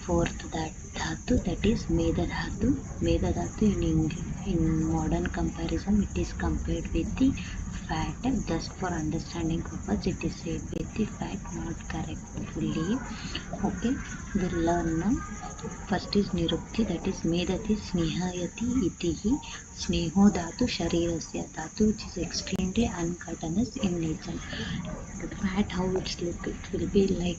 fourth that dhatu, that is Meda dhatu. Meda dhatu in modern comparison it is compared with the fat. Just for understanding purpose it is said with the fat, not correct fully. Okay, we'll learn now. First is nirukti, that is medati snehayati itihi. Sneho dhatu sharirasya dhatu, which is extremely uncouterness in nature. The fat, how it's look, it will be like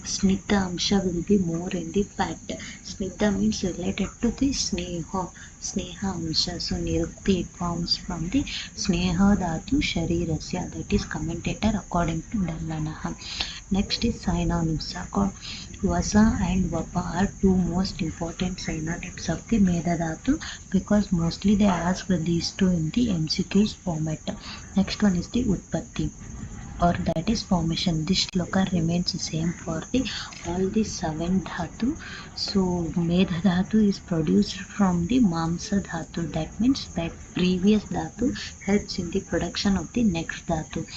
snita amsha will be more in the fat. Snita means related to the sneha amsha. So nirukti it forms from the sneha dhatu sharirasya, that is commentator according to Dallanaha. Next is synonyms. Vasa and Vapa are two most important synonyms of the Meda dhatu, because mostly they ask these two in the MCQs format. Next one is the Utpatti, or that is formation. This shloka remains the same for the all the seven dhatu. So Medha dhatu is produced from the Mamsa dhatu, that means that previous dhatu helps in the production of the next dhatu.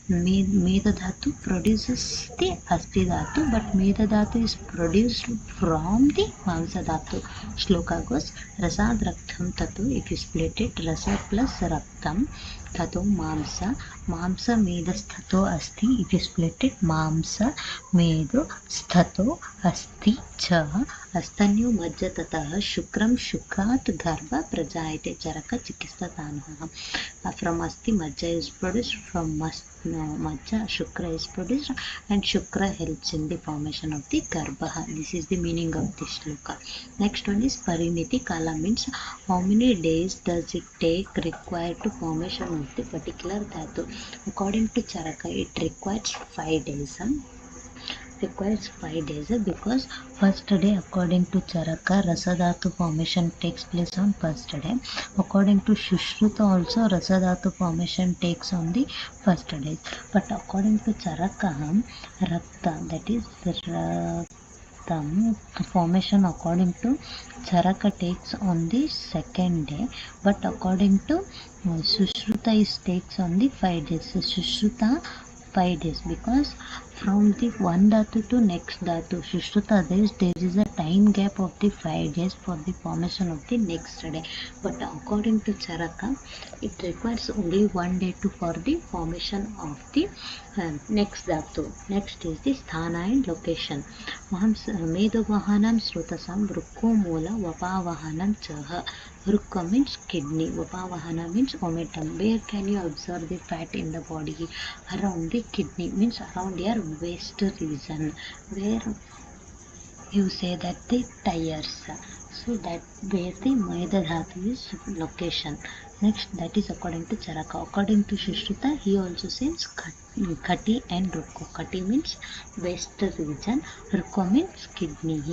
Medha dhatu produces the Asti dhatu, but Medha dhatu is produced from the Mamsa dhatu. Shloka goes Rasad Raktam Tatu, if you split it, Rasa plus Raktam Tato Mamsa, Mamsa Meda Sthato Asti, if you split it, Mamsa Medo Sthato Asti Cha, Astanyu Majja Tataha Shukram Shukrat Garbha Prajayate Charaka Chikisthatanaha. From Asti Majja is produced, from Majja Shukra is produced, and Shukra helps in the formation of the Garbha. This is the meaning of this shloka. Next one is Pariniti Kala, means how many days does it take required to formation of the particular dhatu. According to Charaka it requires 5 days. Because first day according to Charaka Rasadhatu formation takes place on first day. According to Shushruta also Rasadhatu formation takes on the first day. But according to Charaka Rakta, that is Raktam formation according to Charaka takes on the second day, but according to Sushruta is takes on the 5 days. So Sushruta 5 days, because from the one dhatu to next dhatu, Sushruta there is a time gap of the 5 days for the formation of the next day. But according to Charaka, it requires only 1 day for the formation of the next dhatu. Next is the sthana and location. Medavahanam Srutasam Vrukko Moola Vapavahanam Chaha. Vrukka means kidney, Vapavahana means omentum. Where can you observe the fat in the body? Around the kidney, means around your waist region, where you say that the tires. So that where the Meda dhatu is location. Next, that is according to Charaka. According to Shushruta, he also says Kati and Rukko. Kati means waist region, Rukko means kidney.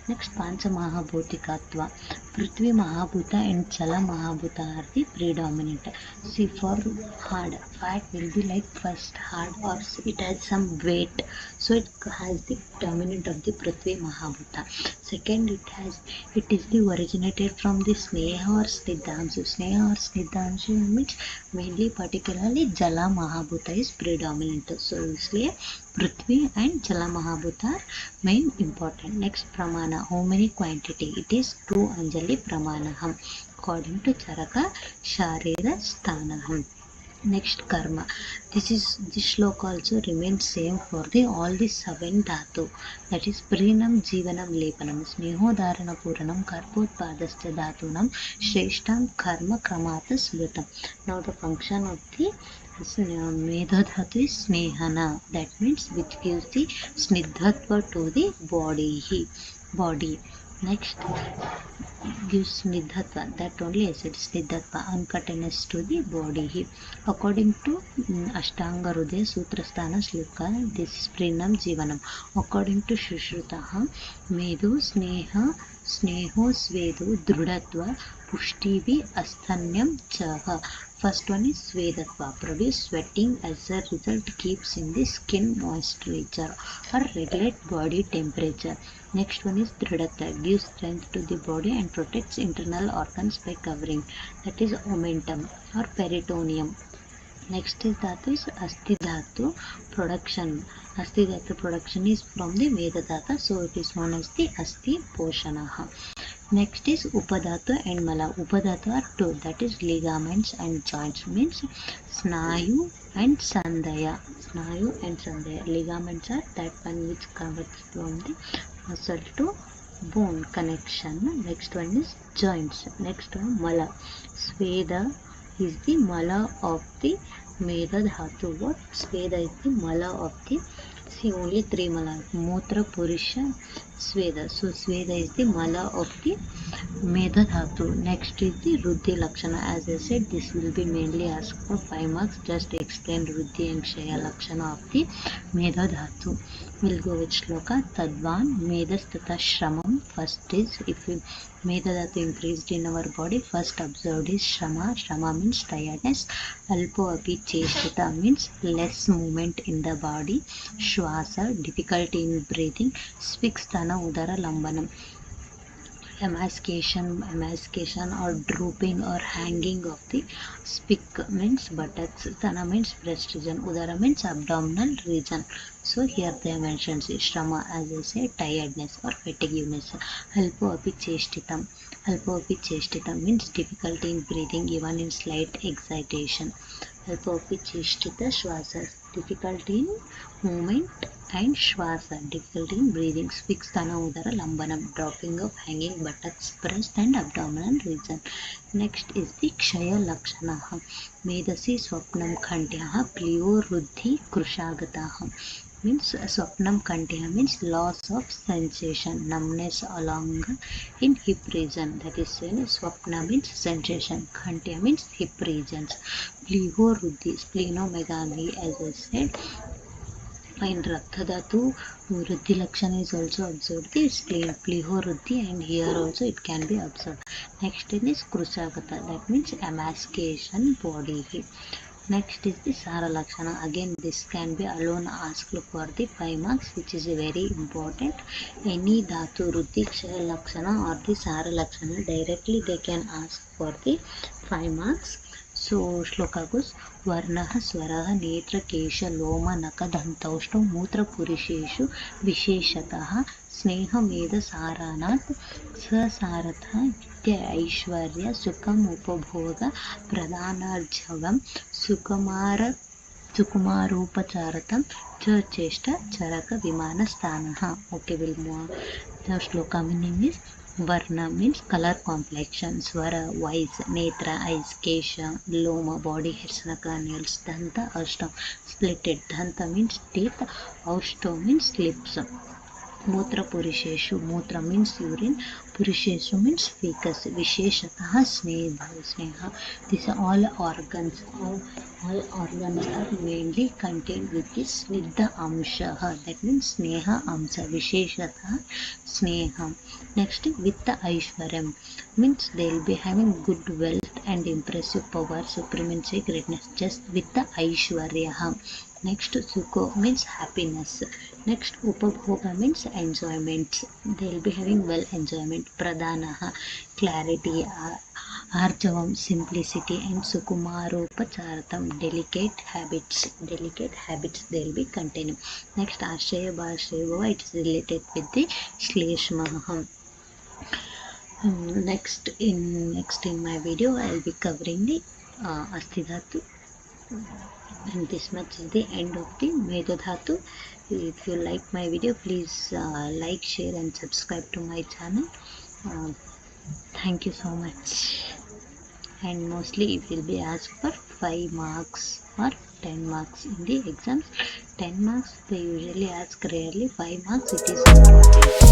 Next, Pancha Mahabhutikatva. Prithvi Mahabhuta and Chala Mahabhuta are the predominant. See, for hard, fat will be like first hard, or it has some weight. So it has the dominant of the Prithvi Mahabhuta. Second, it is the originated from the Sneha or Snidhamshu. Sneha or Snidhamshu means mainly particularly Jala Mahabhuta is predominant. So इसलिए Prithvi and Jala Mahabhuta are main important. Next Pramana, how many quantity? It is 2 Anjali Pramanaham. According to Charaka, Sharira Sthanaham. Next karma. This shloka also remains same for the all the 7 dhatu. That is Prinam Jivanam Lepanam Sneho Dharana Puranam Karpotpadascha Dhatunam Shreshtam Karma Kramata Smritam. Now the function of the Medha dhatu is Snehana. That means which gives the Snidhatva to the body. Next gives snidhatva, that only I said snidhatva, uncouterness to the body. According to Ashtanga Hridaya Sutrasthana Shloka, this is Prinam Jivanam. According to Shushruta, Medo Sneho Svedo Drudatva Pushtivi Asthanyam Chaha. First one is Svedatva, produce sweating, as a result keeps in the skin moisture or regulate body temperature. Next one is Dridata, gives strength to the body and protects internal organs by covering. That is omentum or peritoneum. Next is dhatu is asti dhatu production. Asti dhatu production is from the Meda dhatu, so it is known as the asti poshanaha. Next is upadhatu and mala. Upadhatu are two, that is ligaments and joints, means snayu and sandaya. Snayu and sandaya. Ligaments are that one which covers from the muscle to bone connection. Next one is joints. Next one mala. Sweda is the mala of the Meda dhatu. What? Sweda is the mala of the, see only three mala. Mutra, Purusha, Sweda. So Sweda is the mala of the Meda dhatu. Next is the Ruddhi Lakshana. As I said, this will be mainly asked for 5 marks. Just explain Ruddhi and Kshaya Lakshana of the Meda dhatu. We'll go with Shloka. Tadvan Medastata Shramam. First is, if you Meda dhatu increased in our body, first observed is Shrama. Shrama means tiredness. Alpo api cheshtita means less movement in the body. Shwasa, difficulty in breathing. Svikstana udara lambanam, emaciation or drooping or hanging of the spic means buttocks, stana means breast region, udara means abdominal region. So here they mention shrama, as I say, tiredness or fatigueness. Alpo api cheshtitam. Alpo api cheshtitam means difficulty in breathing even in slight excitation. Alpo api cheshtita shwasa, difficulty in movement, and shwasa, difficulty in breathing. Svikstana udara lambanam, dropping of hanging buttocks, breast and abdominal region. Next is the Kshaya Lakshanaha. Medasi Swapnam Khandyaha Pliyo Ruddhi Krushagataha. Means Swapnam Khandyaha means loss of sensation, numbness along in hip region. That is Swapna means sensation, Khandya means hip regions. Pliyo Ruddhi, splenomegaly, as I said. In Raktadhatu, Ruddhi Lakshana is also observed. The spleen, Pliho Ruddhi, and here also it can be observed. Next one is Krushagata, that means emaciation body. Next is the Sara Lakshana. Again, this can be alone asked for the 5 marks, which is very important. Any Dhatu, Ruddhi, Kshaya Lakshana or the Sara Lakshana, directly they can ask for the 5 marks. So Shloka goes, Varnaha Swaraha Netra Kesha Loma Naka Dhantaushto Mutra Purisheshu Visheshataha Sneha Meda Saranat Sasaratha Nitya Aishwarya Sukam Upabhoga Pradhanarjavam Sukumara Sukumaropacharatam Churcheshta Charaka Vimana Stanaha. Okay, we'll move. The shloka meaning is Varna means color complexion, Swara voice, Netra eyes, Kesha loma body, hairs, naka nails, Danta Ashtam splitted. Danta means teeth, Aushto means lips. Mutra Purisheshu, Mutra means urine, Purisheshu means fecus, Visheshataha Sneha. These are all organs. All organs are mainly contained with this Snigdha Amshaha, that means Sneha Amsa, Visheshataha Sneha. Next, Vitta Aishwaryam means they will be having good wealth and impressive power, supremacy, greatness, just Vitta Aishwaryaha. Next, Sukho means happiness. Next, Upabhoga means enjoyment. They will be having well enjoyment. Pradhanaha, clarity. Arjavam, simplicity. And Sukumaropacharatam, delicate habits. Delicate habits they will be containing. Next, Ashraya Bhashraya, it is related with the Shleshmaha. Next in my video, I will be covering the Astidhatu. And this much is the end of the Meda Dhatu. If you like my video, please like, share and subscribe to my channel. Thank you so much. And mostly it will be asked for 5 marks or 10 marks in the exams. 10 marks they usually ask, rarely. 5 marks it is important.